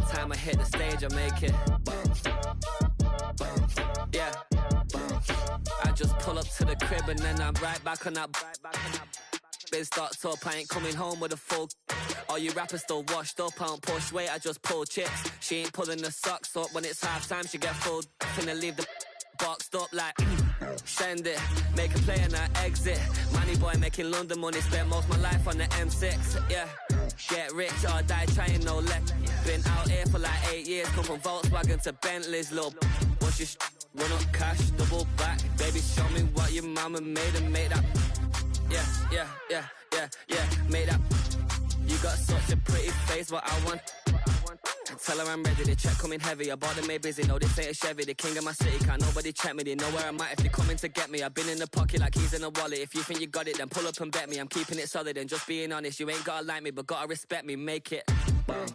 time I hit the stage, I make it bounce, bounce, yeah, bounce. I just pull up to the crib and then I'm right back on that. Biz starts up, I ain't coming home with a full. All you rappers still washed up, I don't push weight, I just pull chips. She ain't pulling the socks up, when it's half time she get full. Finna leave the boxed up like send it, make a play and I exit. Money boy making London money, spent most of my life on the M6, yeah. Get rich or die trying, no let. Been out here for like 8 years, come from Volkswagen to Bentley's, little. What's your run up cash, double back. Baby, show me what your mama made and make that. Yeah, made that. You got such a pretty face, what I want. Tell her I'm ready, the check coming heavy. I bought them made busy, no this ain't a Chevy. The king of my city, can't nobody check me. They know where I'm at if they coming to get me. I've been in the pocket like keys in a wallet. If you think you got it, then pull up and bet me. I'm keeping it solid and just being honest. You ain't gotta like me, but gotta respect me, make it bang.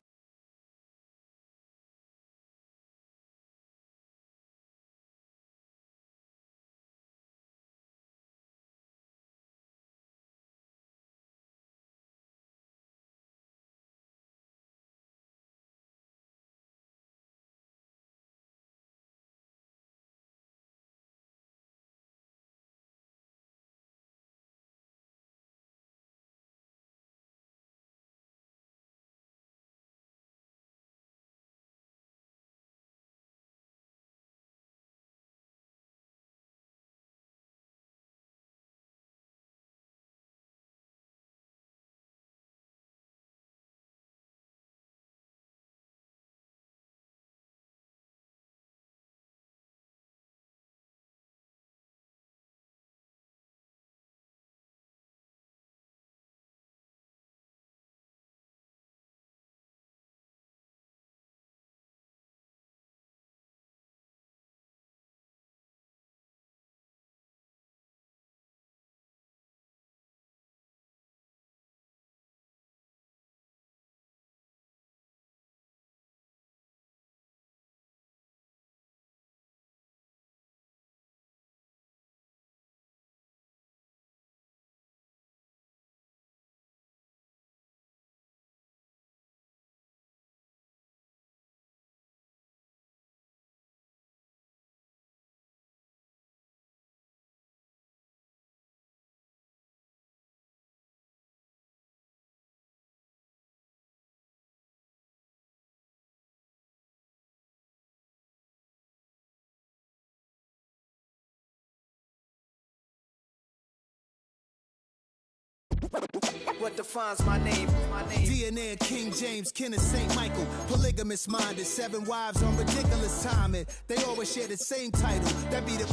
What defines my name? DNA of King James, kin of St. Michael. Polygamous minded, 7 wives on ridiculous timing. They always share the same title. That be the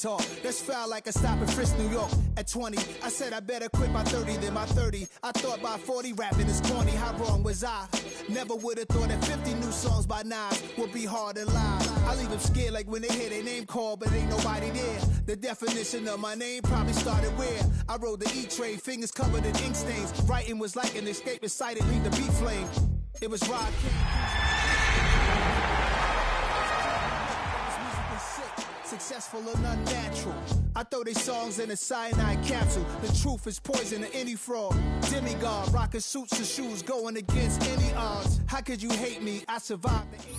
talk. That's foul like a stop in Frisk, New York. At 20, I said I better quit by 30 than by 30. I thought by 40 rapping is corny. How wrong was I? Never would have thought that 50 new songs by Nas would be hard to live. I leave them scared like when they hear their name called, but ain't nobody there. The definition of my name probably started where I rode the E-Trade, fingers covered in ink stains. Writing was like an escape inside it, leave the beat flame. It was Rod King. Successful and unnatural. I throw these songs in a cyanide capsule. The truth is poison to any fraud. Demigod, rocking suits and shoes, going against any odds. How could you hate me? I survived the 18.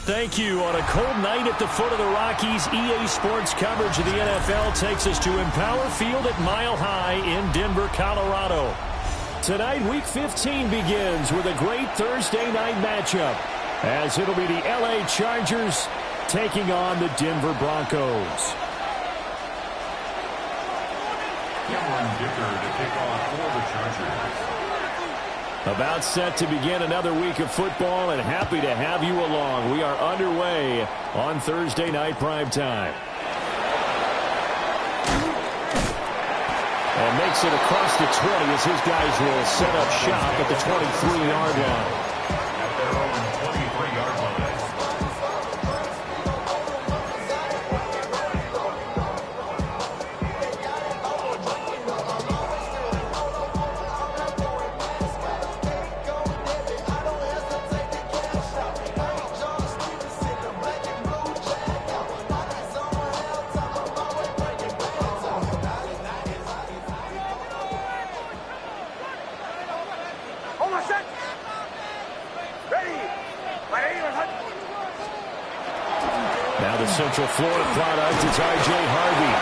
Thank you. On a cold night at the foot of the Rockies, EA Sports coverage of the NFL takes us to Empower Field at Mile High in Denver, Colorado. Tonight, Week 15 begins with a great Thursday night matchup, as it'll be the LA Chargers taking on the Denver Broncos. Cameron Dicker to kick off for the Chargers. About set to begin another week of football, and happy to have you along. We are underway on Thursday night primetime. And makes it across the 20 as his guys will set up shop at the 23-yard line. At their own 23-yard line. the Central Florida product, it's R.J. Harvey.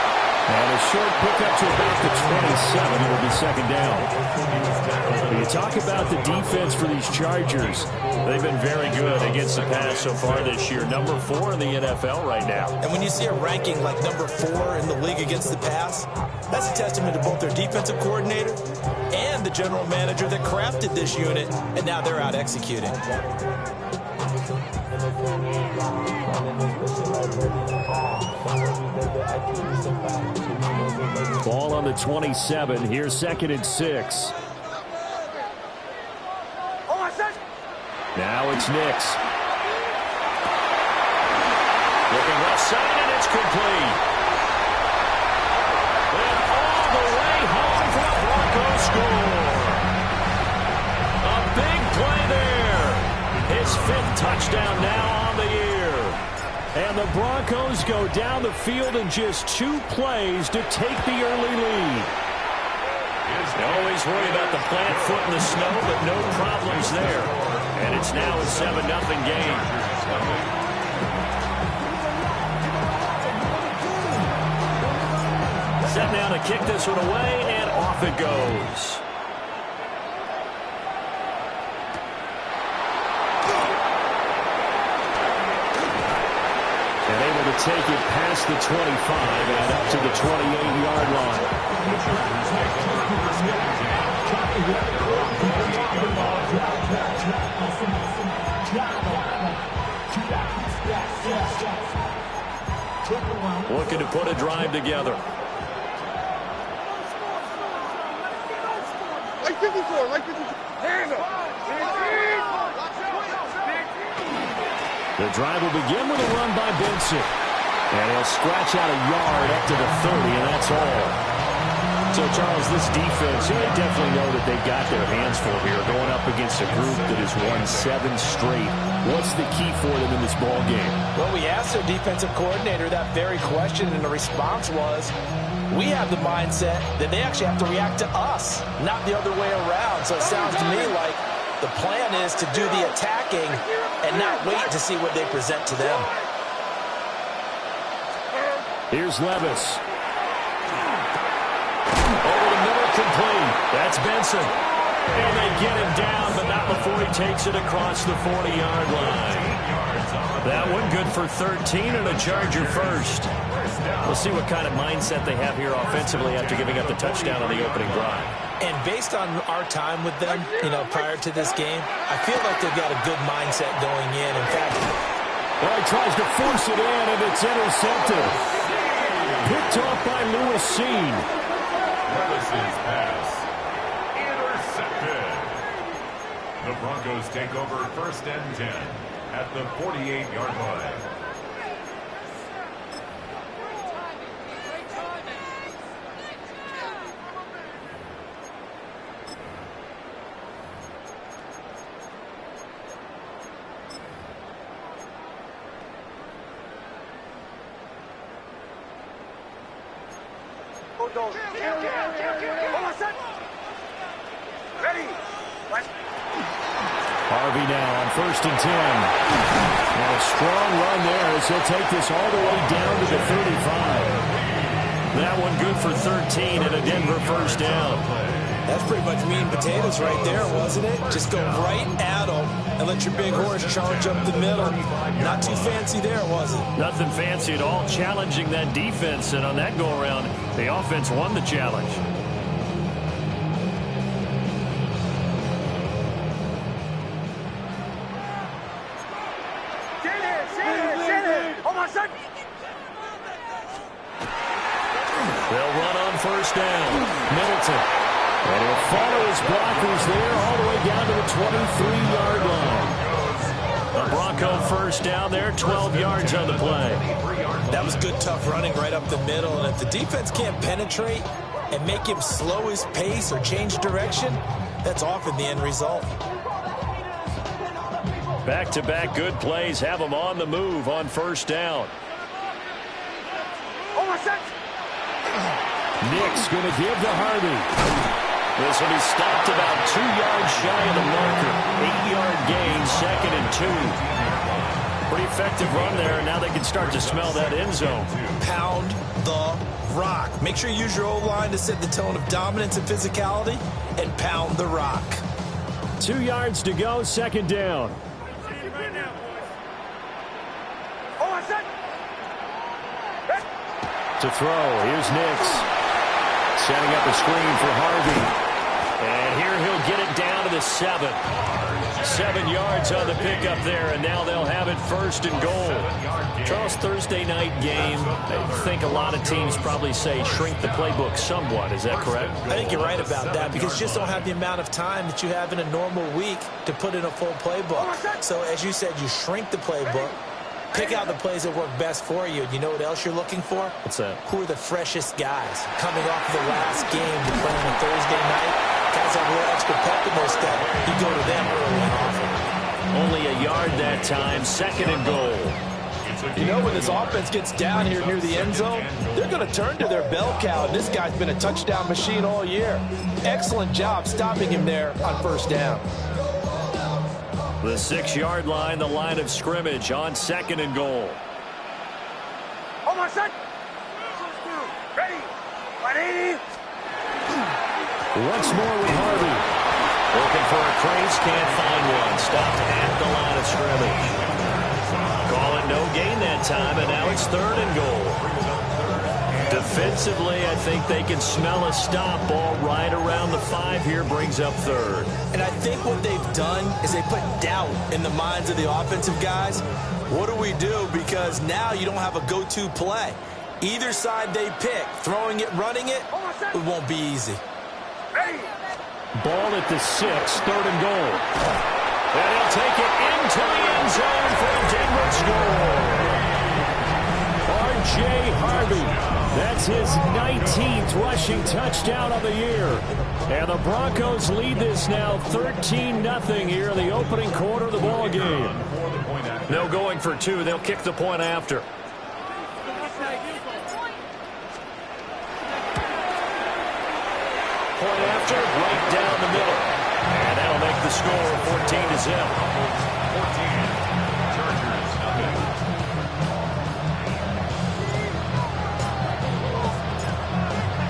And a short pickup to about the 27. It'll be second down. When you talk about the defense for these Chargers, they've been very good against the pass so far this year. Number 4 in the NFL right now. And when you see a ranking like number 4 in the league against the pass, that's a testament to both their defensive coordinator and the general manager that crafted this unit, and now they're out executing. Ball on the 27. Here's 2nd and 6. Now it's Nix. Looking left side, and it's complete. And all the way home for the Broncos score. A big play there. His 5th touchdown now on the year. And the Broncos go down the field in just 2 plays to take the early lead. They always worry about the plant foot in the snow, but no problems there. And it's now a 7-0 game. Set now to kick this one away, and off it goes. And able to take it past the 25 and up to the 28-yard line. Looking to put a drive together. Like 54, like 54. Hands up. The drive will begin with a run by Benson. And he'll scratch out a yard up to the 30, and that's all. So, Charles, this defense, they definitely know that they've got their hands full here, going up against a group that has won 7 straight. What's the key for them in this ball game? Well, we asked their defensive coordinator that very question, and the response was, we have the mindset that they actually have to react to us, not the other way around. So it sounds to me like the plan is to do the attacking and not wait to see what they present to them. Here's Levis. Over the middle, complete. That's Benson. And they get him down, but not before he takes it across the 40-yard line. That one good for 13 and a Charger first. We'll see what kind of mindset they have here offensively after giving up the touchdown on the opening drive. And based on our time with them, prior to this game, I feel like they've got a good mindset going in. In fact, well, he tries to force it in, and it's intercepted. Picked off by Lewis Cine. Lewis's pass intercepted. The Broncos take over 1st and 10 at the 48-yard line. Harvey now on 1st and 10. And a strong run there as he'll take this all the way down to the 35. That one good for 13 and a Denver first down. That's pretty much meat and potatoes right there, wasn't it? Just go right at them and let your big horse charge up the middle. Not too fancy there, was it? Nothing fancy at all, challenging that defense. And on that go-around, the offense won the challenge. They'll run on 1st down. Middleton. And he'll follow his blockers there all the way down to the 23-yard line. A Bronco first down there, 12 yards on the play. That was good, tough running right up the middle. And if the defense can't penetrate and make him slow his pace or change direction, that's often the end result. Back-to-back good plays have them on the move on 1st down. Nick's going to give to Harvey. This will be stopped about 2 yards shy of the marker. 8-yard gain, 2nd and 2. Pretty effective run there, and now they can start to smell that end zone. Pound the rock. Make sure you use your O-line to set the tone of dominance and physicality, and pound the rock. 2 yards to go, second down. To throw, here's Nix. Setting up a screen for Harvey. And here he'll get it down to the 7. 7 yards on the pickup there, and now they'll have it first and goal. Charles, Thursday night game, I think a lot of teams probably say shrink the playbook somewhat. Is that correct? I think you're right about that because you just don't have the amount of time that you have in a normal week to put in a full playbook. So as you said, you shrink the playbook, pick out the plays that work best for you. You know what else you're looking for? What's that? Who are the freshest guys coming off of the last game to play on a Thursday night? Guys have a little extra pep in their step. You go to them early and often. Only a yard that time, second and goal. You know, when this offense gets down here near the end zone, they're going to turn to their bell cow. This guy's been a touchdown machine all year. Excellent job stopping him there on first down. The 6-yard line, the line of scrimmage on second and goal. Oh, my son. Ready. 180. Once more with Harvey. Looking for a crease, can't find one. Stopped at the line of scrimmage. Call it no gain that time, and now it's third and goal. Defensively, I think they can smell a stop. Ball right around the 5 here, brings up third. And I think what they've done is they put doubt in the minds of the offensive guys. What do we do? Because now you don't have a go-to play. Either side they pick, throwing it, running it, it won't be easy. Ball at the 6, third and goal. And he'll take it into the end zone for a Denver score. R.J. Harvey. That's his 19th rushing touchdown of the year. And the Broncos lead this now 13-0 here in the opening quarter of the ball game. No going for 2. They'll kick the point after. Point after, right down the middle. And that'll make the score 14-0.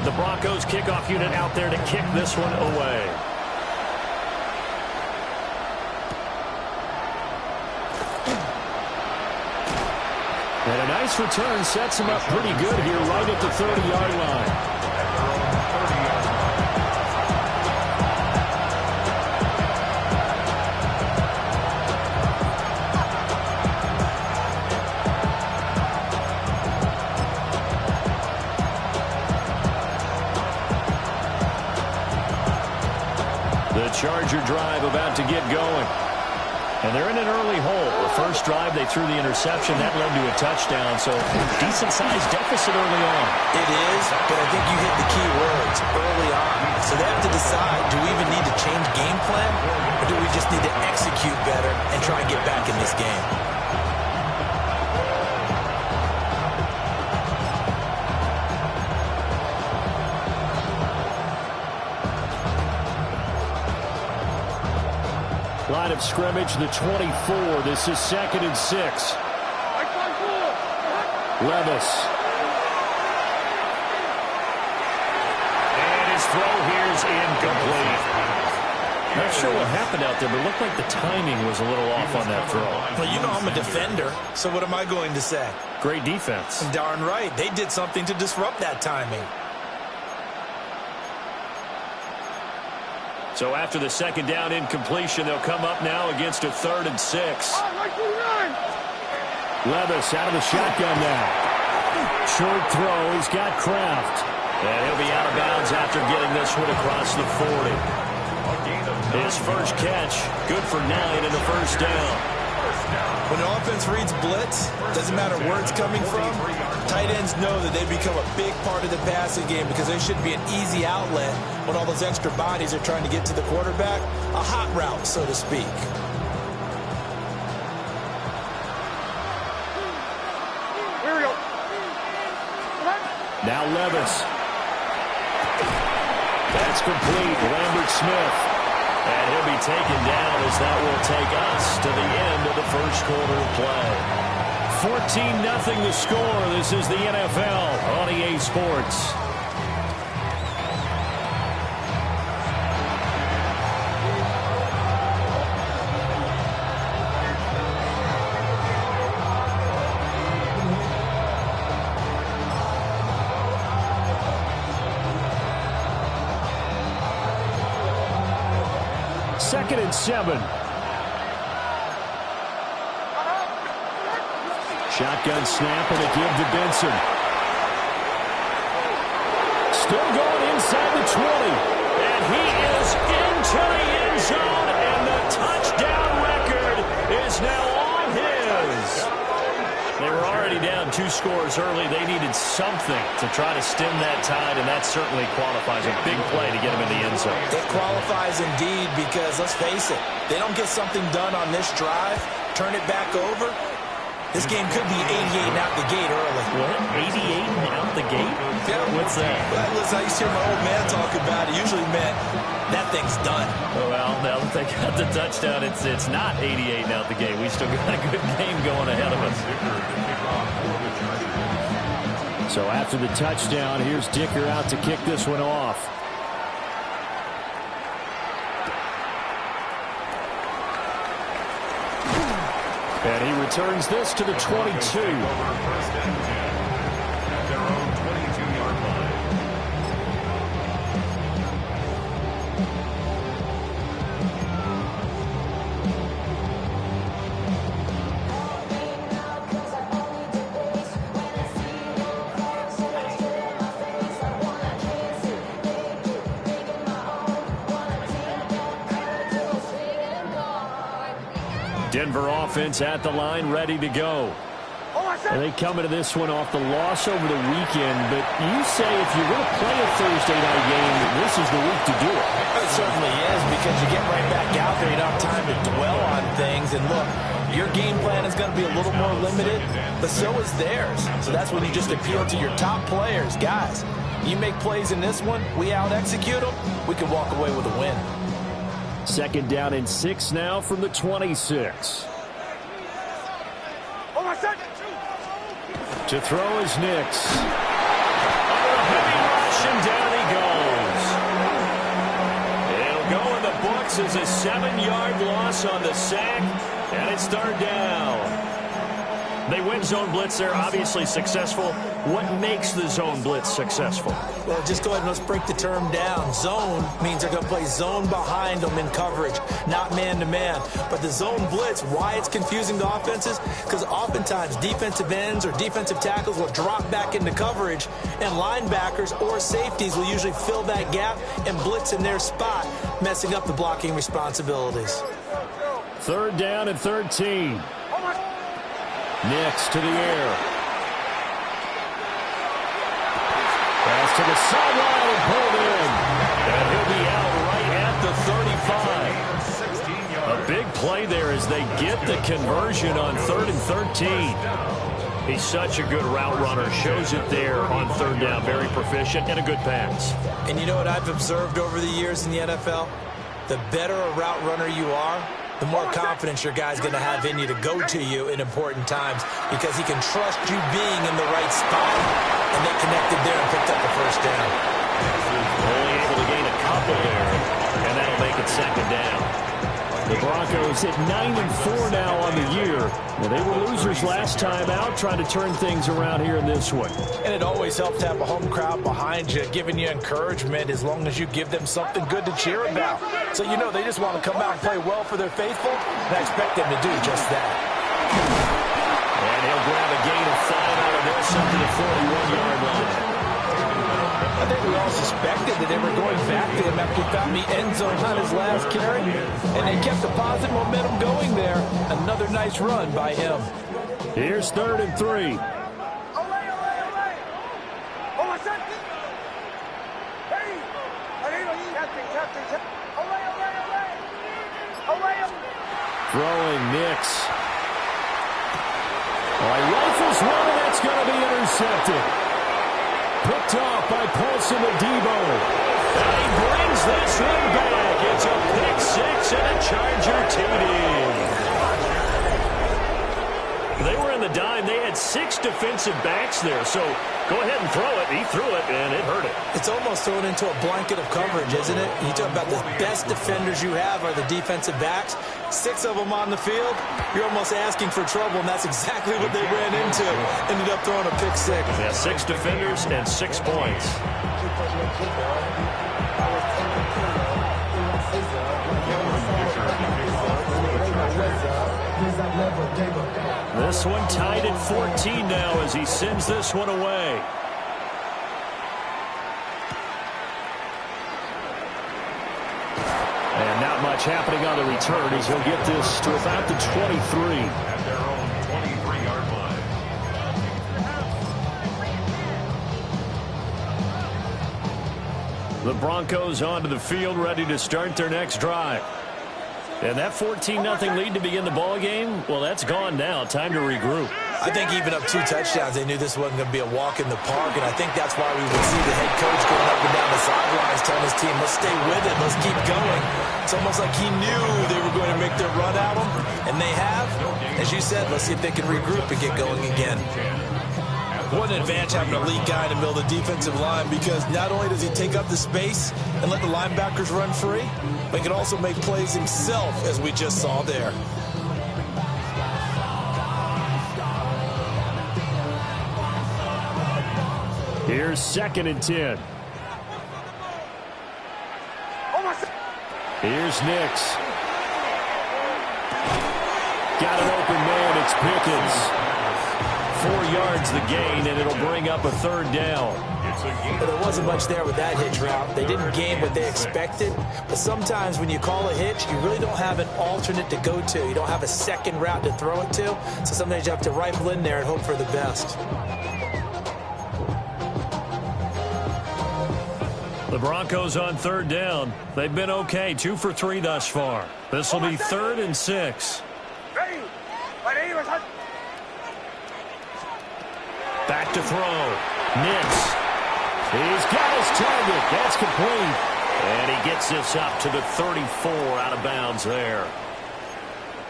The Broncos kickoff unit out there to kick this one away. And a nice return sets him up pretty good here right at the 30-yard line. Charger drive about to get going. And they're in an early hole. The first drive, they threw the interception. That led to a touchdown, so decent-sized deficit early on. It is, but I think you hit the key words early on. So they have to decide, do we even need to change game plan, or do we just need to execute better and try and get back in this game? Line of scrimmage, the 24. This is 2nd and 6. Levis. And his throw here is incomplete. Not sure what happened out there, but it looked like the timing was a little off on that throw. Well, you know I'm a defender, so what am I going to say? Great defense. Darn right. They did something to disrupt that timing. So after the second down incompletion, they'll come up now against a 3rd and 6. Levis out of the shotgun now. Short throw. He's got Kraft. And he'll be out of bounds after getting this one across the 40. His first catch, good for 9 in the first down. When an offense reads blitz, doesn't matter where it's coming from, tight ends know that they become a big part of the passing game because there should be an easy outlet when all those extra bodies are trying to get to the quarterback. A hot route, so to speak. Here we go. Now Levis. That's complete. Lambert Smith. And he'll be taken down as that will take us to the end of the first quarter of play. 14-0 the score. This is the NFL on EA Sports. Second and 7. Shotgun snap and a give to Benson. Still going inside the 20. And he is into the end zone. And the touchdown record is now on his. They were already down 2 scores early. They needed something to try to stem that tide, and that certainly qualifies. A big play to get them in the end zone. It qualifies indeed because, let's face it, they don't get something done on this drive, turn it back over, this game could be 88 and out the gate early. What? 88 and out the gate? Yeah. What's that? Well, listen, I used to hear my old man talk about it. Usually meant that thing's done. Well, now that they got the touchdown, it's not 88 and out the gate. We still got a good game going ahead of us. So after the touchdown, here's Dicker out to kick this one off. And he returns this to the 22. Denver offense at the line, ready to go. And they come into this one off the loss over the weekend, but you say if you're going to play a Thursday night game, this is the week to do it. It certainly is, because you get right back out there. You don't have time to dwell on things. And look, your game plan is going to be a little more limited, but so is theirs. So that's when you just appeal to your top players. Guys, you make plays in this one, we out-execute them, we can walk away with a win. Second down and 6 now from the 26. To throw is Nix. Under a heavy rush, and down he goes. It'll go in the books as a 7-yard loss on the sack, and it's third down. They win zone blitz. They're obviously successful. What makes the zone blitz successful? Well, just go ahead and let's break the term down. Zone means they're going to play zone behind them in coverage, not man-to-man. But the zone blitz, why it's confusing to offenses? Because oftentimes defensive ends or defensive tackles will drop back into coverage, and linebackers or safeties will usually fill that gap and blitz in their spot, messing up the blocking responsibilities. Third down and 13. Nix to the air. Pass to the sideline and pulled in. And he'll be out right at the 35. A big play there as they get the conversion on 3rd and 13. He's such a good route runner. Shows it there on third down. Very proficient and a good pass. And you know what I've observed over the years in the NFL? The better a route runner you are, the more confidence your guy's going to have in you to go to you in important times, because he can trust you being in the right spot. And they connected there and picked up the first down. Only able to gain a couple there, and that'll make it second down. The Broncos at 9-4 now on the year. Now, they were losers last time out, trying to turn things around here in this one. And it always helps to have a home crowd behind you, giving you encouragement as long as you give them something good to cheer about. So you know they just want to come out and play well for their faithful, and I expect them to do just that. And he'll grab a gain of 5 out of this up to the 41-yard line. I think we all suspected that they were going back to him after he found the end zone on his last carry, and they kept the positive momentum going there. Another nice run by him. Here's 3rd and 3. Throwing Nix. Rifles one, and that's going to be intercepted. Picked off by Paulson Adebo. And he brings this one back. It's a pick 6 and a Charger TD. They were in the dime. They had 6 defensive backs there, so go ahead and throw it. He threw it, and it hurt it. It's almost thrown into a blanket of coverage, isn't it? You talk about the best defenders you have are the defensive backs. 6 of them on the field. You're almost asking for trouble, and that's exactly what they ran into. Ended up throwing a pick 6. Yeah, 6 defenders and 6 points. This one tied at 14 now as he sends this one away. And not much happening on the return as he'll get this to about the 23. At their own 23-yard line. The Broncos onto the field, ready to start their next drive. And that 14-0 lead to begin the ball game, well, that's gone now. Time to regroup. I think even up 2 touchdowns, they knew this wasn't going to be a walk in the park, and I think that's why we would see the head coach going up and down the sidelines telling his team, let's stay with it, let's keep going. It's almost like he knew they were going to make their run at him, and they have. As you said, let's see if they can regroup and get going again. What an advantage having a lead guy in the middle of the defensive line, because not only does he take up the space and let the linebackers run free, but he can also make plays himself, as we just saw there. Here's 2nd and 10. Here's Nix. Got an open man. It's Pickens. 4 yards the gain, and it'll bring up a 3rd down. But there wasn't much there with that hitch route. They didn't gain what they expected. But sometimes when you call a hitch, you really don't have an alternate to go to. You don't have a second route to throw it to. So sometimes you have to rifle in there and hope for the best. The Broncos on 3rd down. They've been okay, 2 for 3 thus far. This will be 3rd and 6. Back to throw. Nix. He's got his target. That's complete. And he gets this up to the 34 out of bounds there.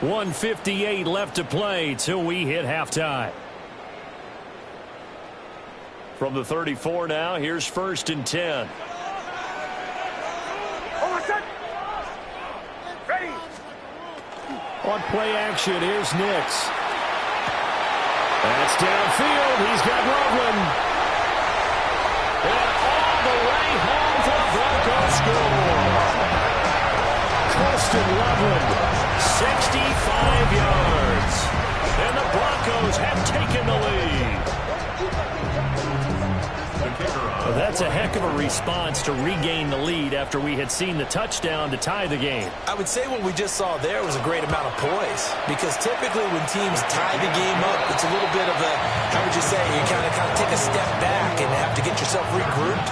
1:58 left to play till we hit halftime. From the 34 now, here's 1st and 10. On play action, here's Nix. That's downfield. He's got Loveland. And all the way home for the Broncos score. Colston Loveland, 65 yards. And the Broncos have taken the lead. Well, that's a heck of a response to regain the lead after we had seen the touchdown to tie the game. I would say what we just saw there was a great amount of poise, because typically when teams tie the game up, it's a little bit of a, how would you say, you kind of take a step back and have to get yourself regrouped.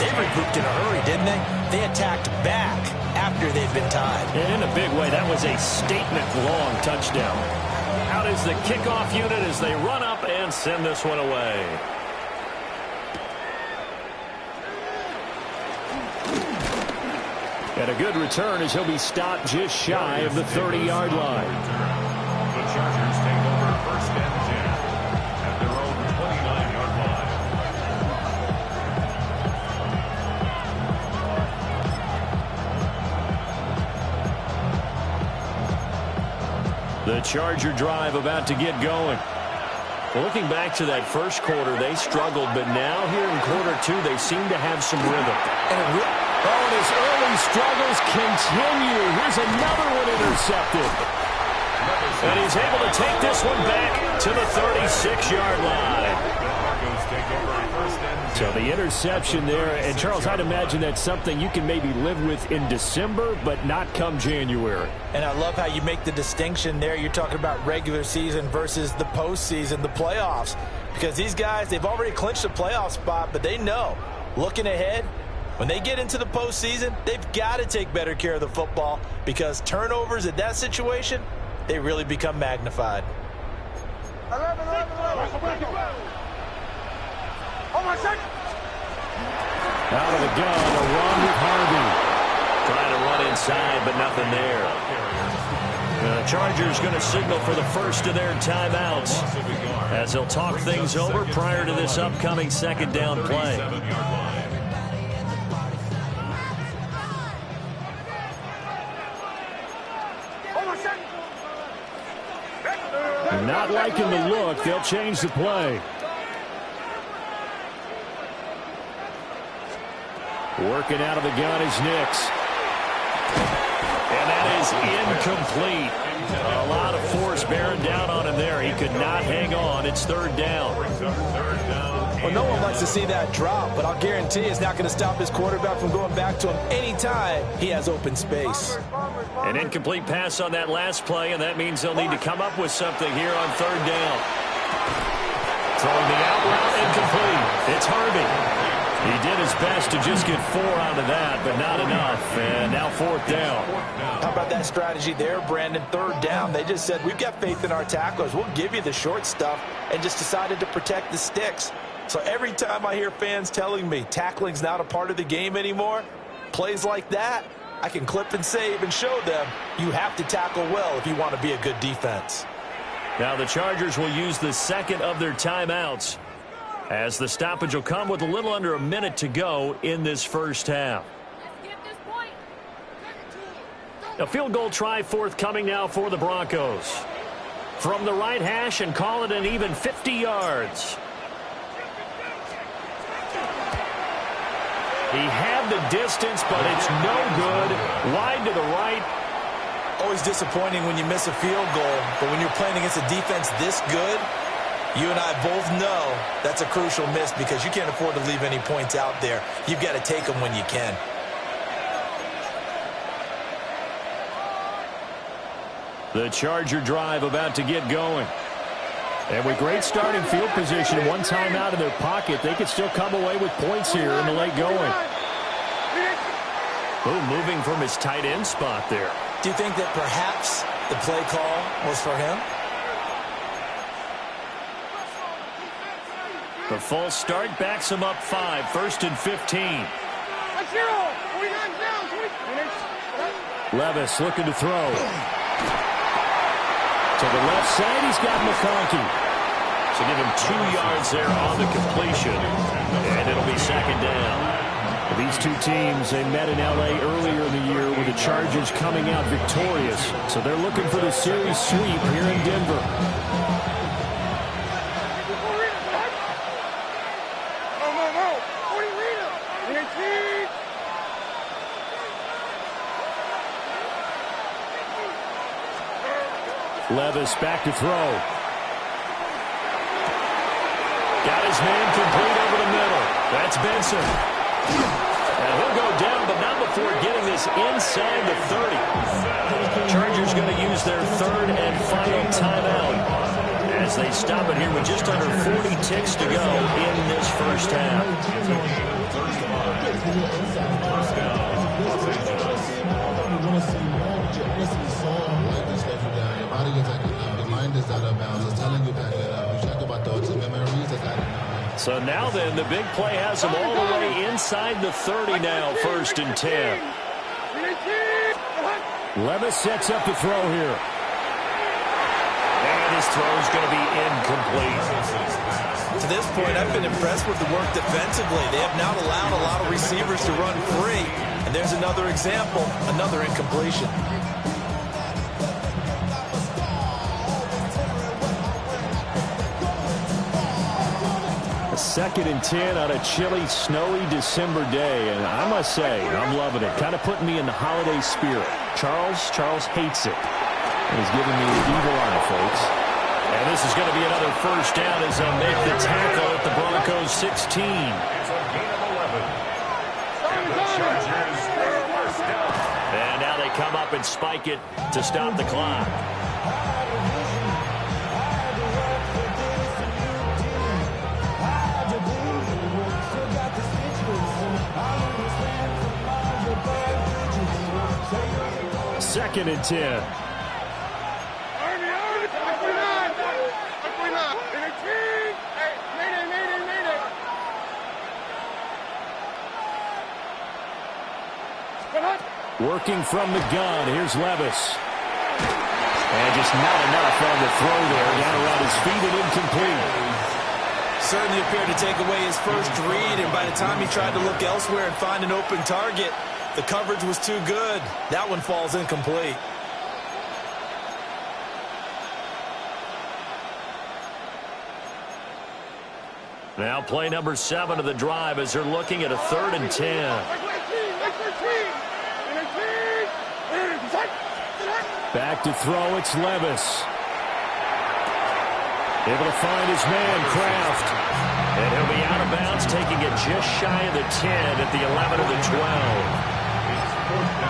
They regrouped in a hurry, didn't they? They attacked back after they'd been tied. And in a big way, that was a statement-long touchdown. Out is the kickoff unit as they run up and send this one away. And a good return as he'll be stopped just shy of the 30-yard line. The Chargers take over 1st and 10 at their own 29-yard line. The Charger drive about to get going. Well, looking back to that first quarter, they struggled, but now here in quarter 2, they seem to have some rhythm. And his early struggles continue. Here's another one intercepted. And he's able to take this one back to the 36-yard line. So the interception there. And, Charles, I'd imagine that's something you can maybe live with in December, but not come January. And I love how you make the distinction there. You're talking about regular season versus the postseason, the playoffs. Because these guys, they've already clinched a playoff spot, but they know, looking ahead, when they get into the postseason, they've got to take better care of the football, because turnovers in that situation, they really become magnified. Out of the gun, a run with Harvey. Trying to run inside, but nothing there. The Chargers going to signal for the first of their timeouts as they'll talk things over prior to this upcoming second down play. Not liking the look. They'll change the play. Working out of the gun is Nix. And that is incomplete. A lot of force bearing down on him there. He could not hang on. It's third down. Well, no one likes to see that drop, but I'll guarantee it's not going to stop his quarterback from going back to him anytime he has open space. An incomplete pass on that last play, and that means they'll need to come up with something here on third down. Throwing the out route, incomplete. It's Harvey. He did his best to just get 4 out of that, but not enough. And now fourth down. How about that strategy there, Brandon? Third down. They just said, we've got faith in our tacklers. We'll give you the short stuff, and just decided to protect the sticks. So every time I hear fans telling me tackling's not a part of the game anymore, plays like that, I can clip and save and show them you have to tackle well if you want to be a good defense. Now the Chargers will use the second of their timeouts, as the stoppage will come with a little under a minute to go in this first half. A field goal try forthcoming now for the Broncos. From the right hash, and call it an even 50 yards. He had the distance, but it's no good. Wide to the right. Always disappointing when you miss a field goal, but when you're playing against a defense this good, you and I both know that's a crucial miss because you can't afford to leave any points out there. You've got to take them when you can. The Charger drive about to get going. And with great starting field position, one timeout in their pocket, they could still come away with points here in the late going. Oh, moving from his tight end spot there. Do you think that perhaps the play call was for him? The false start backs him up 5, 1st and 15. Levis looking to throw. To the left side, he's got McConkey. So give him 2 yards there on the completion. And it'll be second down. These two teams, they met in L.A. earlier in the year with the Chargers coming out victorious. So they're looking for the series sweep here in Denver. Levis back to throw. Got his man complete over the middle. That's Benson. And he'll go down, but not before getting this inside the 30. Chargers going to use their third and final timeout as they stop it here with just under 40 ticks to go in this first half. So now then, the big play has them all the way inside the 30 now, 1st and 10. Levis sets up to throw here. And his throw is going to be incomplete. To this point, I've been impressed with the work defensively. They have now allowed a lot of receivers to run free. And there's another example, another incompletion. Second and 10 on a chilly, snowy December day, and I must say, I'm loving it. Kind of putting me in the holiday spirit. Charles hates it. And he's giving me the evil eye, folks. And this is going to be another first down as they'll make the tackle at the Broncos 16. It's a gain of 11. And the Chargers score first down. And now they come up and spike it to stop the clock. Second and 10. Working from the gun. Here's Levis. And just not enough on the throw there. Down around his feet and incomplete. Certainly appeared to take away his first read, and by the time he tried to look elsewhere and find an open target, the coverage was too good. That one falls incomplete. Now play number 7 of the drive as they're looking at a 3rd and 10. Back to throw, it's Levis. Able to find his man, Kraft. And he'll be out of bounds, taking it just shy of the 10 at the 11 of the 12.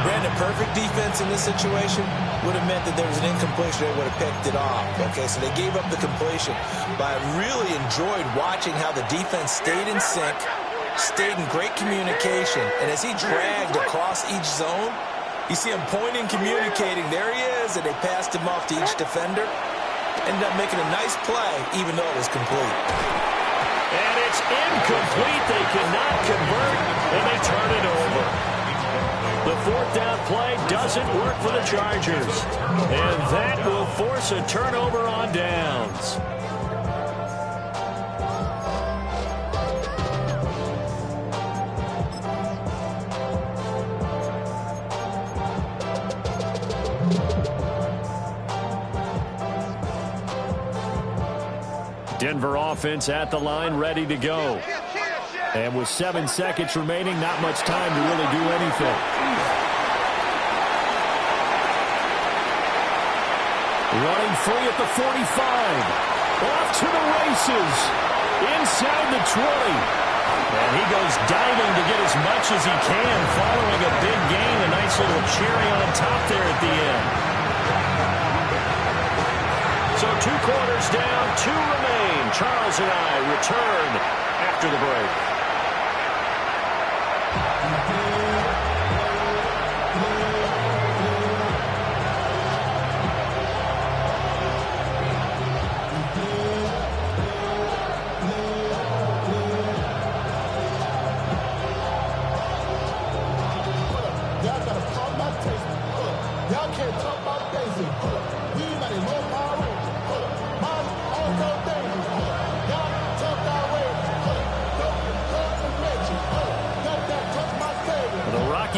Brandon, perfect defense in this situation would have meant that there was an incompletion that would have picked it off. Okay, so they gave up the completion. But I really enjoyed watching how the defense stayed in sync, stayed in great communication, and as he dragged across each zone, you see him pointing, communicating. There he is, and they passed him off to each defender. Ended up making a nice play, even though it was complete. And it's incomplete. They cannot convert, and they turn it over. The 4th down play doesn't work for the Chargers. And that will force a turnover on downs. Denver offense at the line, ready to go. And with 7 seconds remaining, not much time to really do anything. Running free at the 45. Off to the races. Inside the 20. And he goes diving to get as much as he can following a big gain. A nice little cherry on top there at the end. So 2 quarters down, 2 remain. Charles and I return after the break.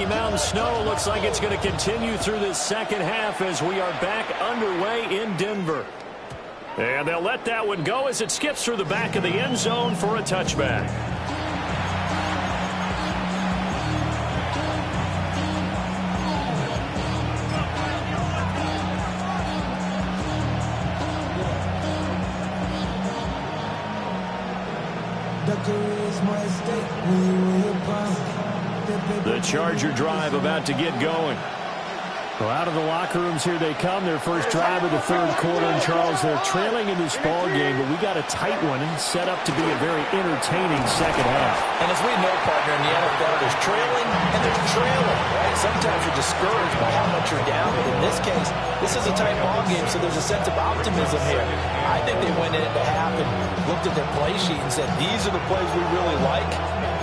Mountain snow looks like it's going to continue through this second half as we are back underway in Denver. And they'll let that one go as it skips through the back of the end zone for a touchback. The Charger drive about to get going. Well, out of the locker rooms here they come. Their first drive of the 3rd quarter. And Charles, they're trailing in this ball game, but we got a tight one and set up to be a very entertaining second half. And as we know, partner, in the NFL, there's trailing and there's trailing, right? Sometimes you're discouraged by how much you're down, but in this case, this is a tight ball game, so there's a sense of optimism here. I think they went into half and looked at their play sheet and said, these are the plays we really like.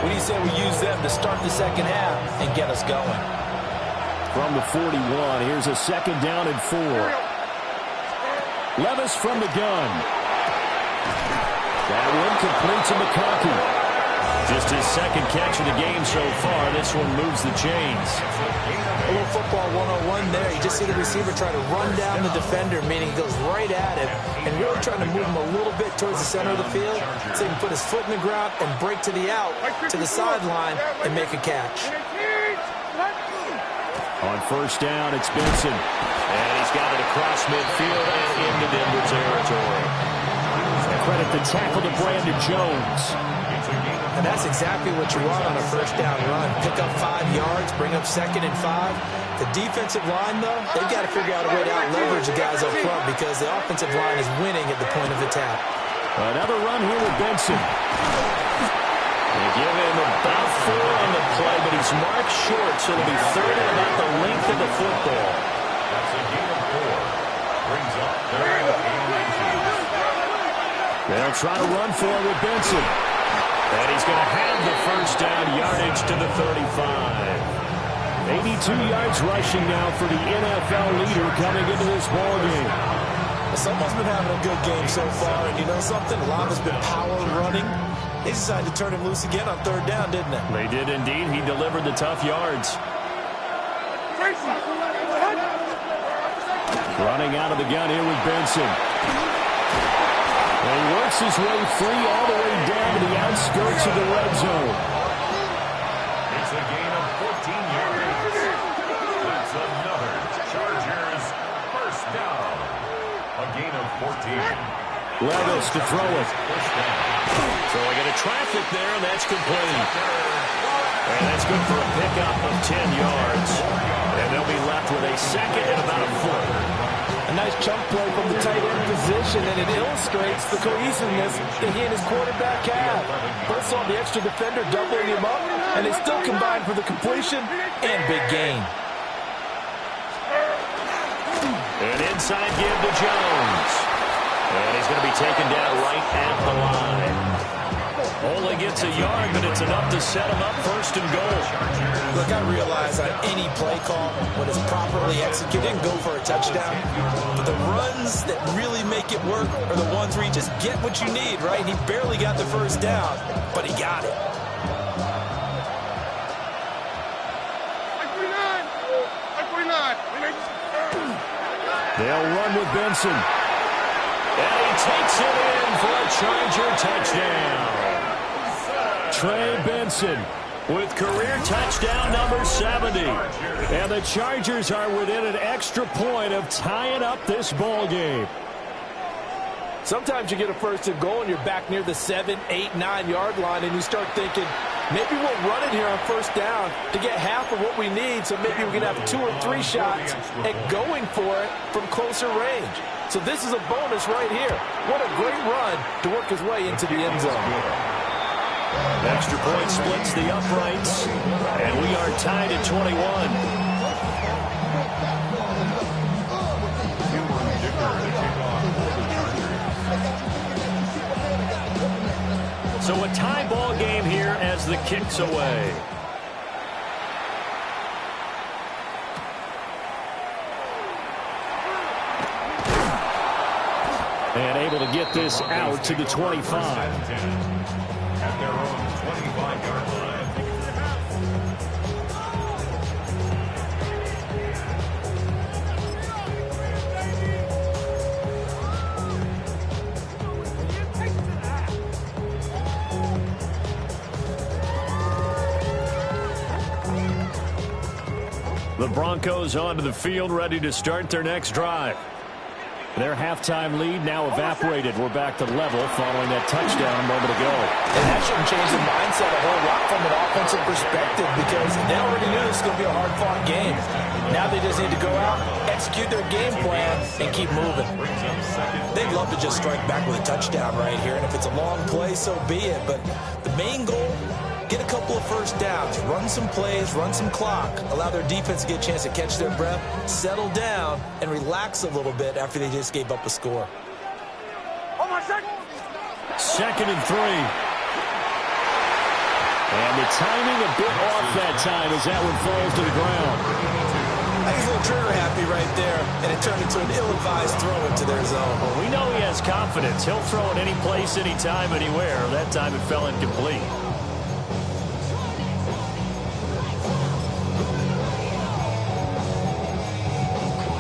What do you say we use them to start the second half and get us going? From the 41, here's a 2nd down and 4. Levis from the gun. That one complete to McConkey. Just his 2nd catch of the game so far. This one moves the chains. A little football 101 there. You just see the receiver try to run down the defender, meaning he goes right at him, and really trying to move him a little bit towards the center of the field so he can put his foot in the ground and break to the out, to the sideline, and make a catch. On 1st down, it's Benson. And he's got it across midfield and into Denver territory. Credit the tackle to Brandon Jones. And that's exactly what you want on a 1st down run. Pick up 5 yards, bring up 2nd and 5. The defensive line, though, they've got to figure out a way to out-leverage the guys up front because the offensive line is winning at the point of attack. Another run here with Benson. They give him about 4 on the play, but he's marked short, so it'll be 3rd and about the length of the football. That's a gain of 4. Brings up 3rd and 18. They'll try to run for it with Benson. And he's going to have the 1st down, yardage to the 35. 82 yards rushing now for the NFL leader coming into this ball game. Someone's been having a good game so far, and you know something? A lot has been power running. They decided to turn him loose again on third down, didn't they? They did indeed. He delivered the tough yards. Running out of the gun here with Benson. And he works his way free all the way down to the outskirts of the red zone. It's a gain of 14 yards. That's another Chargers first down. A gain of 14. Levis to throw it. So they get a traffic there, and that's complete. And that's good for a pickup of 10 yards. And they'll be left with a second and about a foot. A nice chunk play from the tight end position, and it illustrates the cohesiveness that he and his quarterback have. Both saw the extra defender doubling him up, and they still combined for the completion and big gain. An inside give to Jones. And he's going to be taken down right at the line. Only gets a yard, but it's enough to set him up first and goal. Look, I realize on any play call, when it's properly executed, go for a touchdown. But the runs that really make it work are the ones where you just get what you need, right? He barely got the first down, but he got it. They'll run with Benson. And he takes it in for a Charger touchdown. Trey Benson with career touchdown number 70. And the Chargers are within an extra point of tying up this ball game. Sometimes you get a first and goal and you're back near the 7, 8, 9 yard line and you start thinking, maybe we'll run it here on first down to get half of what we need, so maybe we can have 2 or 3 shots at going for it from closer range. So this is a bonus right here. What a great run to work his way into the end zone. Extra point splits the uprights, and we are tied at 21. So a tie ball game here as the kick's away. And able to get this out to the 25. At their own 25-yard line. The Broncos onto the field, ready to start their next drive. Their halftime lead now evaporated. We're back to level following that touchdown a moment ago. And that shouldn't change the mindset a whole lot from an offensive perspective because they already knew this was going to be a hard-fought game. Now they just need to go out, execute their game plan, and keep moving. They'd love to just strike back with a touchdown right here, and if it's a long play, so be it. But the main goal, get a couple of first downs, run some plays, run some clock, allow their defense to get a chance to catch their breath, settle down, and relax a little bit after they just gave up a score. Hold on, second. 2nd and 3. And the timing a bit off that time as that one falls to the ground. I think he's a little trigger happy right there, and it turned into an ill-advised throw into their zone. Well, we know he has confidence. He'll throw it any place, anytime, anywhere. That time it fell incomplete.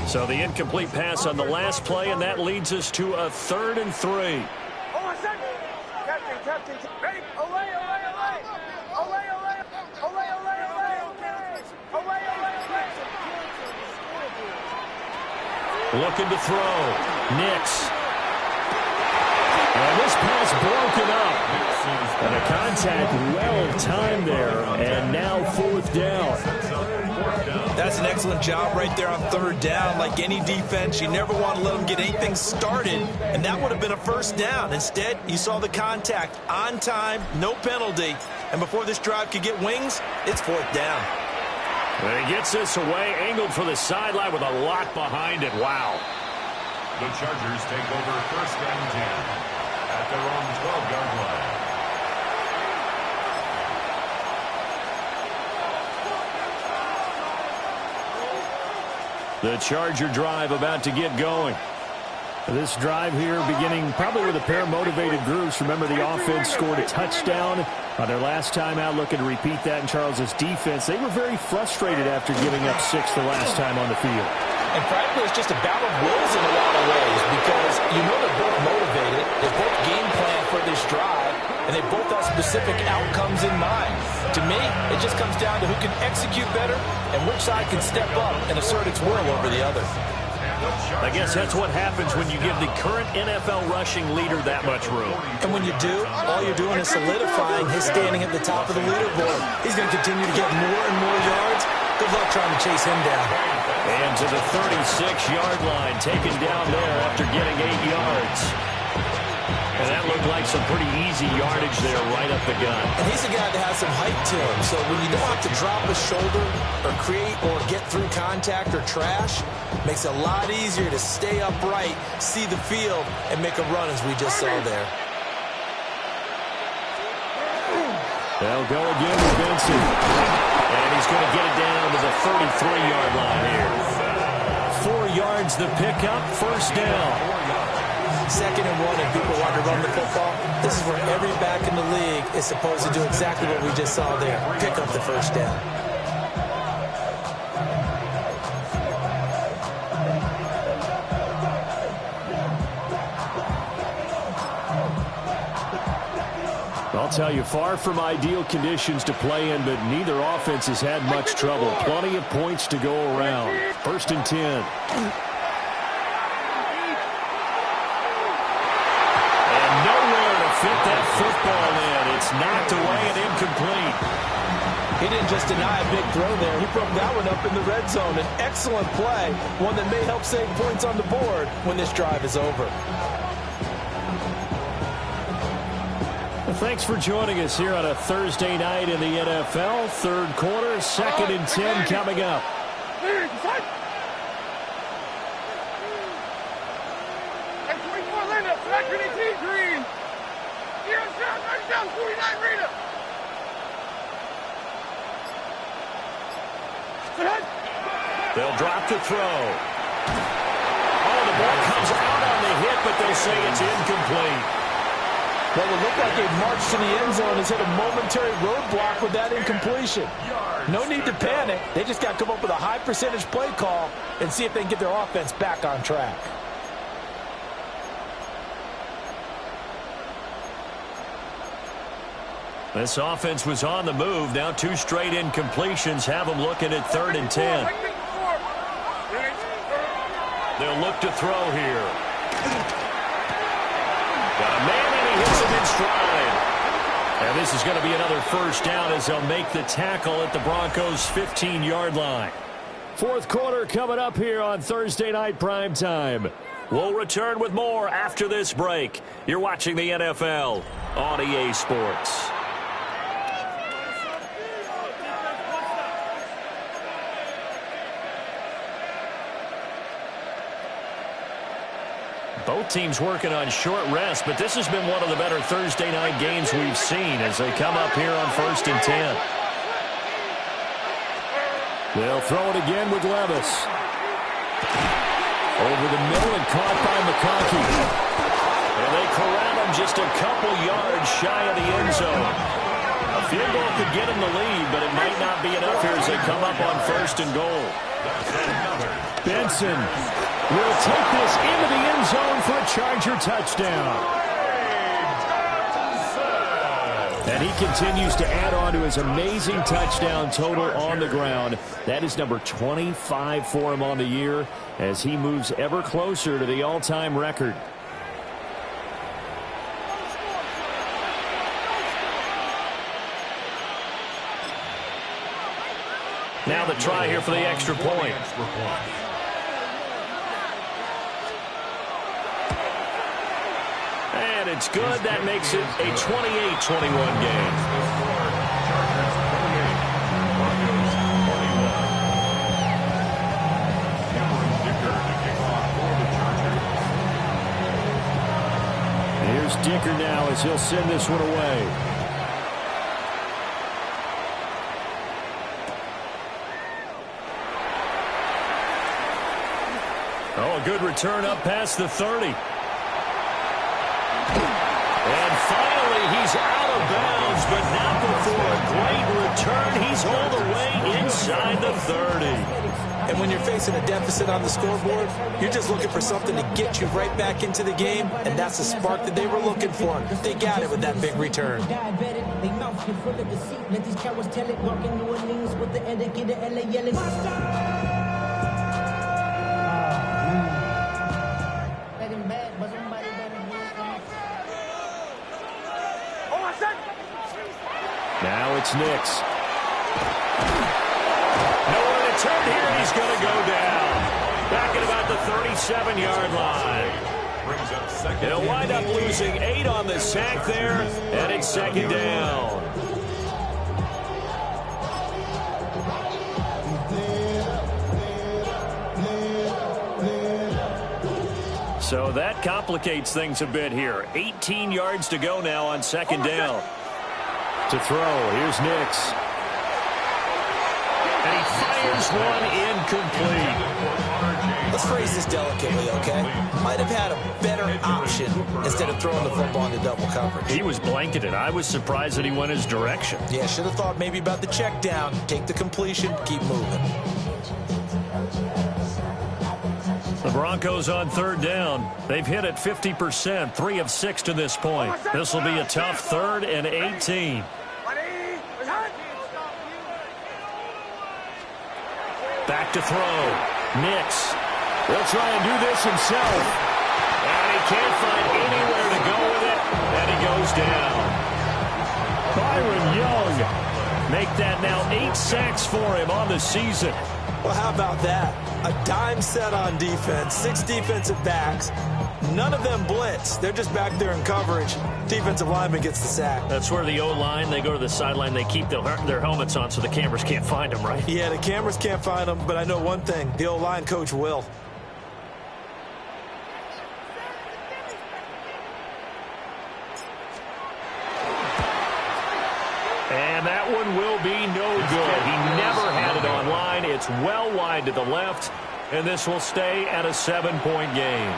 So the incomplete pass on the last play, and that leads us to a 3rd and 3. Hold on, second. Captain. Ready? Olay. Looking to throw. Nix. And this pass broken up. And a contact well-timed there. And now 4th down. That's an excellent job right there on 3rd down. Like any defense, you never want to let them get anything started. And that would have been a first down. Instead, you saw the contact on time, no penalty. And before this drive could get wings, it's 4th down. And he gets this away, angled for the sideline with a lot behind it. Wow. The Chargers take over 1st and 10 at their own 12-yard line. The Charger drive about to get going. This drive here beginning probably with a pair of motivated groups. Remember, the offense scored a touchdown on their last time out, looking to repeat that in Charles's defense. They were very frustrated after giving up 6 the last time on the field. And frankly, it's just a battle of wills in a lot of ways because you know they're both motivated. They both game plan for this drive, and they both have specific outcomes in mind. To me, it just comes down to who can execute better and which side can step up and assert its will over the other. I guess that's what happens when you give the current NFL rushing leader that much room. And when you do, all you're doing is solidifying his standing at the top of the leaderboard. He's going to continue to get more and more yards. Good luck trying to chase him down. And to the 36-yard line, taken down there after getting 8 yards. And that looked like some pretty easy yardage there right up the gut. And he's a guy that has some height to him. So when you don't have to drop a shoulder or create or get through contact or trash, makes it a lot easier to stay upright, see the field, and make a run as we just saw there. They'll go again with Benson. And he's going to get it down to the 33-yard line here. 4 yards the pickup, first down. 2nd and 1, and people want to run the football. This is where every back in the league is supposed to do exactly what we just saw there. Pick up the first down. I'll tell you, far from ideal conditions to play in, but neither offense has had much trouble. Plenty of points to go around. 1st and 10. Fit that football in. It's knocked away and incomplete. He didn't just deny a big throw there. He broke that one up in the red zone. An excellent play, one that may help save points on the board when this drive is over. Well, thanks for joining us here on a Thursday night in the NFL. 3rd quarter, 2nd and 10 coming up. They'll drop the throw. Oh, the ball comes out on the hit, but they'll say it's incomplete. Well, it looked like a march to the end zone has hit a momentary roadblock with that incompletion. No need to panic. They just got to come up with a high percentage play call and see if they can get their offense back on track. This offense was on the move. Now 2 straight incompletions have them looking at 3rd and 10. They'll look to throw here. Got a man and he hits him in stride. And this is going to be another first down as they'll make the tackle at the Broncos' 15-yard line. 4th quarter coming up here on Thursday Night Primetime. We'll return with more after this break. You're watching the NFL on EA Sports. Both teams working on short rest, but this has been one of the better Thursday night games we've seen as they come up here on 1st and 10. They'll throw it again with Levis. Over the middle and caught by McConkey. And they corral him just a couple yards shy of the end zone. A field goal could get him the lead, but it might not be enough here as they come up on 1st and goal. Benson will take this into the end zone for a Charger touchdown. And he continues to add on to his amazing touchdown total on the ground. That is number 25 for him on the year as he moves ever closer to the all-time record. Now the try here for the extra point. And it's good. That makes it a 28-21 game. Here's Dicker now as he'll send this one away. a good return up past the 30. And finally, he's out of bounds, but not before a great return. He's all the way inside the 30. And when you're facing a deficit on the scoreboard, you're just looking for something to get you right back into the game, and that's the spark that they were looking for. They got it with that big return. Now it's Nix. Nowhere to turn here, and he's going to go down. Back at about the 37-yard line. They'll wind up losing 8 on the sack there, and it's second down. So that complicates things a bit here. 18 yards to go now on second down. To throw, here's Nix. And he fires one incomplete. Let's phrase this delicately, okay? Might have had a better option instead of throwing the football into double coverage. He was blanketed. I was surprised that he went his direction. Yeah, should have thought maybe about the check down, take the completion, keep moving. The Broncos on third down. They've hit it 50%, 3 of 6 to this point. This will be a tough 3rd and 18. Back to throw. Nix. He'll try and do this himself. And he can't find anywhere to go with it. And he goes down. Byron Young. Make that now 8 sacks for him on the season. Well, how about that? A dime set on defense, 6 defensive backs. None of them blitz. They're just back there in coverage. Defensive lineman gets the sack. That's where the O-line, they go to the sideline, they keep their helmets on so the cameras can't find them, right? Yeah, the cameras can't find them, but I know one thing. The O-line coach will. And that one will be no good. He never had it on line. It's well wide to the left, and this will stay at a 7-point game.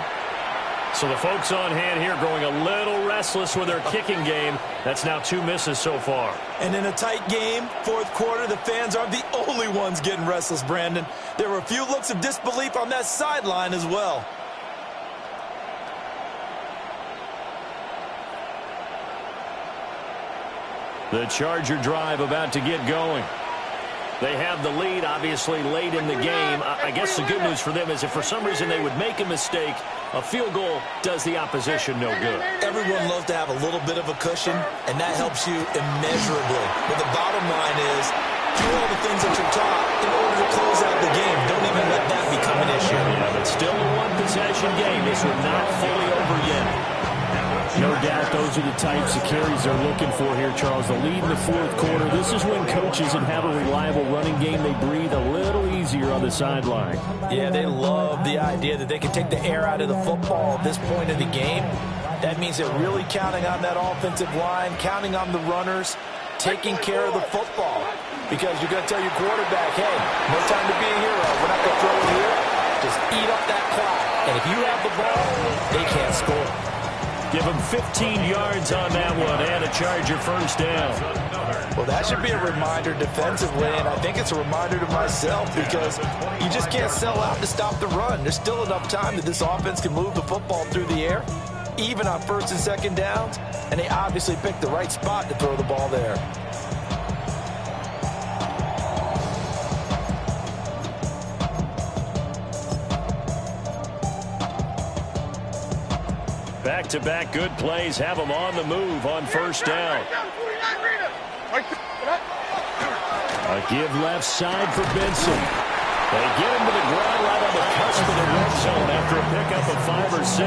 So the folks on hand here growing a little restless with their kicking game. That's now 2 misses so far. And in a tight game, 4th quarter, the fans aren't the only ones getting restless, Brandon. There were a few looks of disbelief on that sideline as well. The Charger drive about to get going. They have the lead, obviously, late in the game. I guess the good news for them is if for some reason they would make a mistake, a field goal does the opposition no good. Everyone loves to have a little bit of a cushion, and that helps you immeasurably. But the bottom line is, do all the things that you're taught in order to close out the game. Don't even let that become an issue. Yeah, but still a one-possession game. This one not fully over yet. No doubt those are the types of carries they're looking for here, Charles. The lead in the 4th quarter. This is when coaches that have a reliable running game, they breathe a little easier on the sideline. Yeah, they love the idea that they can take the air out of the football at this point in the game. That means they're really counting on that offensive line, counting on the runners, taking care of the football. Because you're going to tell your quarterback, hey, no time to be a hero. We're not going to throw it here. Just eat up that clock. And if you have the ball, they can't score. Give them 15 yards on that one and a Charger first down. Well, that should be a reminder defensively, and I think it's a reminder to myself because you just can't sell out to stop the run. There's still enough time that this offense can move the football through the air, even on 1st and 2nd downs, and they obviously picked the right spot to throw the ball there. Back-to-back good plays have them on the move on first down. A give left side for Benson. They get him to the ground right on the cusp of the red zone after a pickup of 5 or 6.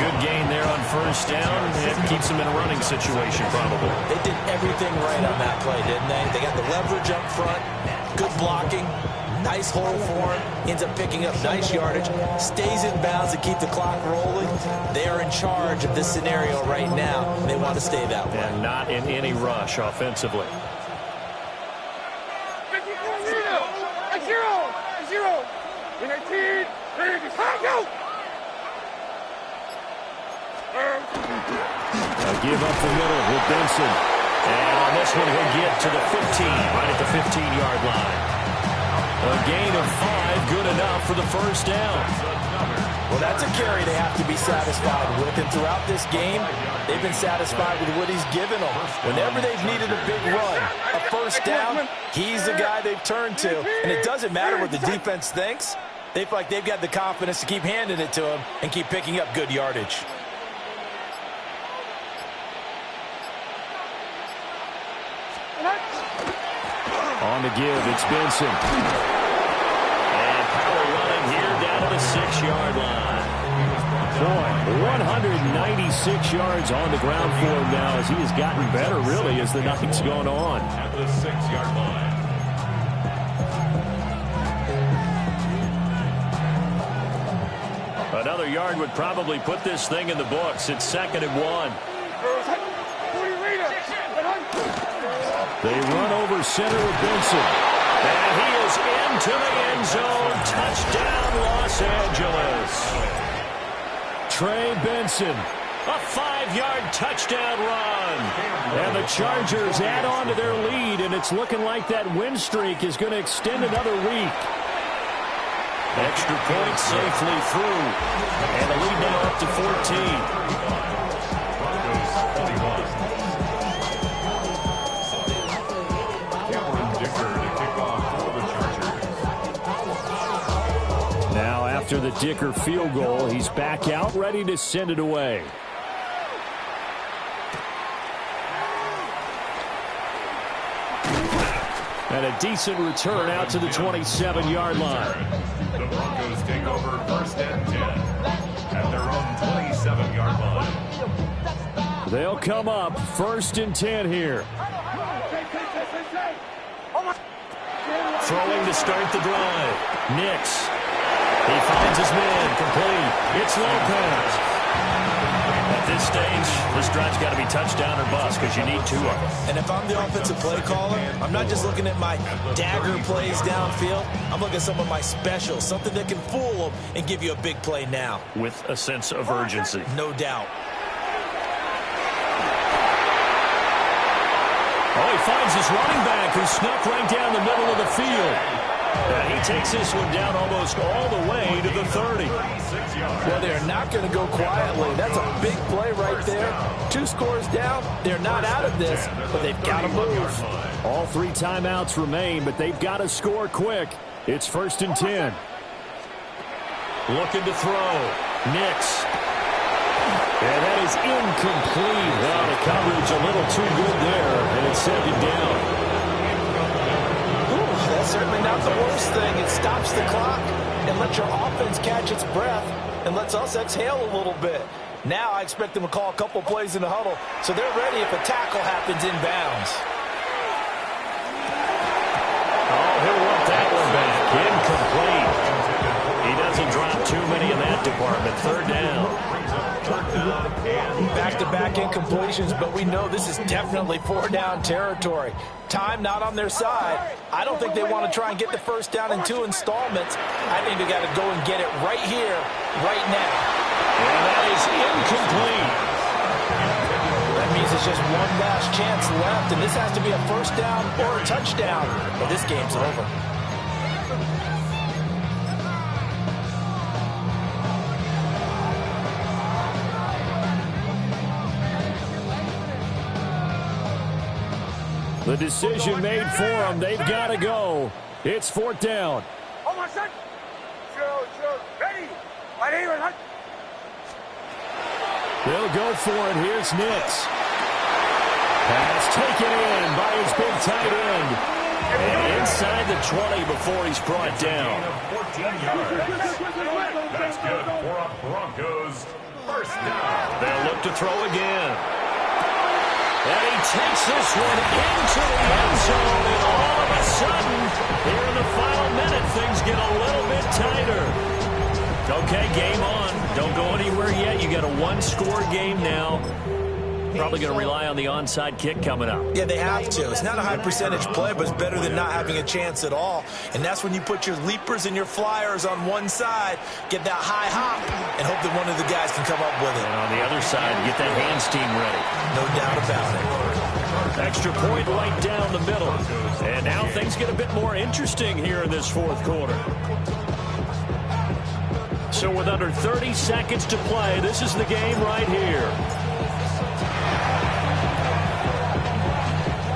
Good gain there on first down. It keeps them in a running situation probably. They did everything right on that play, didn't they? They got the leverage up front, good blocking. Nice hole for him, ends up picking up nice yardage, stays in bounds to keep the clock rolling. They are in charge of this scenario right now, and they want to stay that way. And not in any rush offensively. Zero. 19. give up the middle with Benson. And on this one, he'll get to the 15, right at the 15-yard line. A gain of 5, good enough for the first down. Well, that's a carry they have to be satisfied with. And throughout this game, they've been satisfied with what he's given them. Whenever they've needed a big run, a first down, he's the guy they've turned to. And it doesn't matter what the defense thinks. They feel like they've got the confidence to keep handing it to him and keep picking up good yardage. On the give, it's Benson. And power running here down to the 6-yard line. Boy, 196 yards on the ground for him now as he has gotten better, really, as the night's gone on. At the 6-yard line. Another yard would probably put this thing in the books. It's 2nd and 1. They run over center with Benson. And he is into the end zone. Touchdown, Los Angeles. Trey Benson, a 5-yard touchdown run. And the Chargers add on to their lead, and it's looking like that win streak is going to extend another week. Extra point safely through. And the lead now up to 14. Now after the Dicker field goal, he's back out, ready to send it away. And a decent return out to the 27-yard line. The Broncos take over 1st and 10 at their own 27-yard line. They'll come up 1st and 10 here. Throwing to start the drive. Nix. He finds his man. Complete. It's Lopez. At this stage, this drive's got to be touchdown or bust because you need 2 of them. And if I'm the offensive play caller, I'm not just looking at my dagger plays downfield. I'm looking at some of my specials, something that can fool them and give you a big play now. With a sense of urgency. No doubt. Oh, he finds his running back who snuck right down the middle of the field. And he takes this one down almost all the way to the 30. Well, they're not going to go quietly. That's a big play right there. 2 scores down. They're not out of this, but they've got to move. All 3 timeouts remain, but they've got to score quick. It's 1st and 10. Looking to throw. Nix. And that is incomplete. Well, the coverage a little too good there, and it's 2nd down. That's certainly not the worst thing. It stops the clock and lets your offense catch its breath and lets us exhale a little bit. Now I expect them to call a couple plays in the huddle so they're ready if a tackle happens inbounds. Oh, he'll want that one back. Incomplete. He doesn't drop too many in that department. 3rd down. Back-to-back incompletions, but we know this is definitely 4-down territory. Time not on their side. I don't think they want to try and get the first down in 2 installments. I think they got to go and get it right here, right now. And that is incomplete. That means it's just one last chance left, and this has to be a first down or a touchdown, or this game's over. The decision made for them. They've got to go. It's 4th down. Oh, my son. Sure. Ready. Right here. They'll go for it. Here's Nix. Pass taken in by his big tight end. And inside the 20 before he's brought down. 14 yards. That's good for a Broncos 1st down. They'll look to throw again. And he takes this one into the end zone, and all of a sudden, here in the final minute, things get a little bit tighter. Okay, game on. Don't go anywhere yet. You got a 1-score game now. Probably going to rely on the onside kick coming up. Yeah, they have to. It's not a high percentage play, but it's better than not having a chance at all. And that's when you put your leapers and your flyers on one side, get that high hop, and hope that one of the guys can come up with it. And on the other side, get that hands team ready. No doubt about it. Extra point right down the middle. And now things get a bit more interesting here in this fourth quarter. So with under 30 seconds to play, this is the game right here.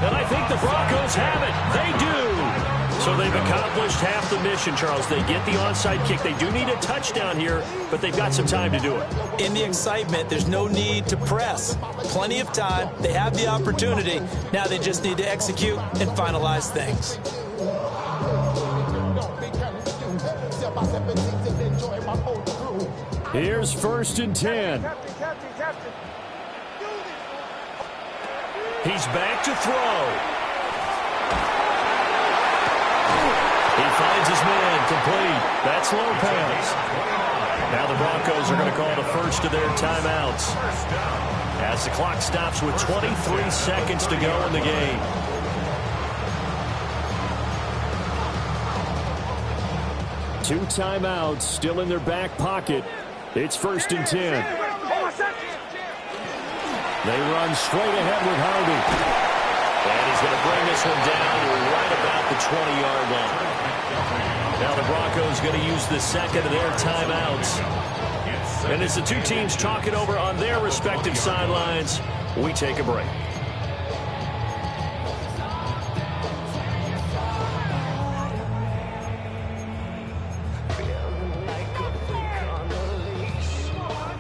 And I think the Broncos have it. They do. So they've accomplished half the mission, Charles. They get the onside kick. They do need a touchdown here, but they've got some time to do it. In the excitement, there's no need to press. Plenty of time. They have the opportunity. Now they just need to execute and finalize things. Here's 1st and 10. He's back to throw. He finds his man complete. That's Lopez. Now the Broncos are going to call the first of their timeouts as the clock stops with 23 seconds to go in the game. Two timeouts still in their back pocket. It's 1st and 10. They run straight ahead with Harvey. And he's going to bring this one down right about the 20-yard line. Now the Broncos going to use the second of their timeouts. And as the two teams talk it over on their respective sidelines, we take a break.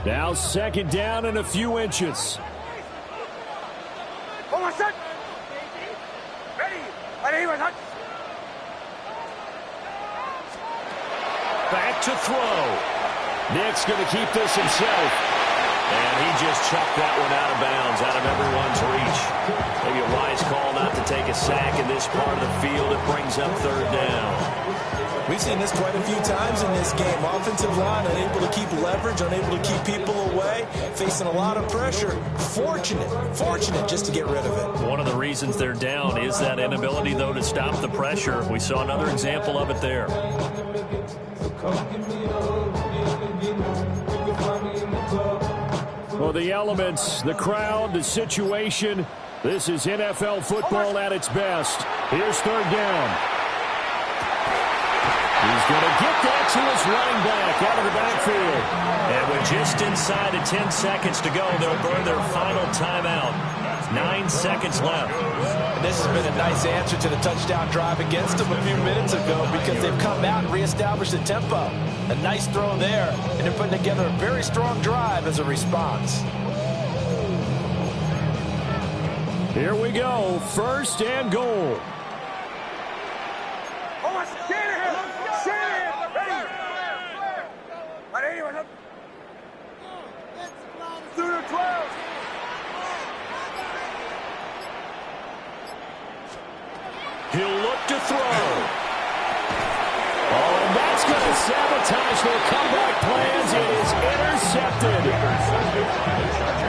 Now 2nd down and a few inches. Back to throw. Nick's going to keep this himself. And he just chucked that one out of bounds, out of everyone's reach. Maybe a wise call not to take a sack in this part of the field. It brings up 3rd down. We've seen this quite a few times in this game. Offensive line unable to keep leverage, unable to keep people away, facing a lot of pressure. Fortunate just to get rid of it. One of the reasons they're down is that inability, though, to stop the pressure. We saw another example of it there. Well, the elements, the crowd, the situation, this is NFL football at its best. Here's 3rd down. He's going to get that to his running back out of the backfield. And with just inside of 10 seconds to go, they'll burn their final timeout. 9 seconds left. And this has been a nice answer to the touchdown drive against them a few minutes ago because they've come out and reestablished the tempo. A nice throw there, and they're putting together a very strong drive as a response. Here we go, 1st and goal. He'll look to throw. Oh, and that's going to sabotage their comeback plans. It is intercepted.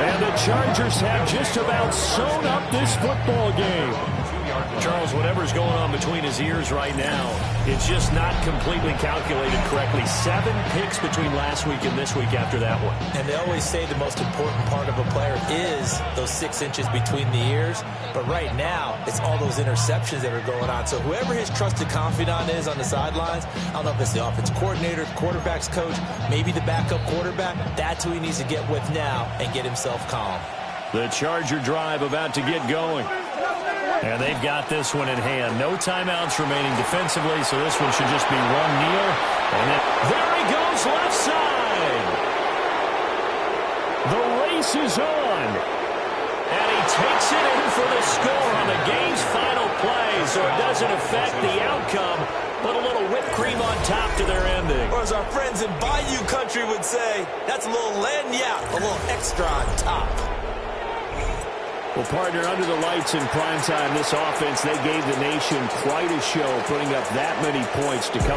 And the Chargers have just about sewn up this football game. Charles, whatever's going on between his ears right now, it's just not completely calculated correctly. 7 picks between last week and this week after that one. And they always say the most important part of a player is those 6 inches between the ears. But right now, it's all those interceptions that are going on. So whoever his trusted confidant is on the sidelines, I don't know if it's the offense coordinator, quarterback's coach, maybe the backup quarterback, that's who he needs to get with now and get himself calm. The Charger drive about to get going. And they've got this one in hand. No timeouts remaining defensively, so this one should just be one kneel. And then, there he goes, left side. The race is on. And he takes it in for the score on the game's final play, so it doesn't affect the outcome, but a little whipped cream on top to their ending. Or as our friends in Bayou Country would say, that's a little lagniappe, a little extra on top. Well, partner, under the lights in primetime, this offense, they gave the nation quite a show, putting up that many points to come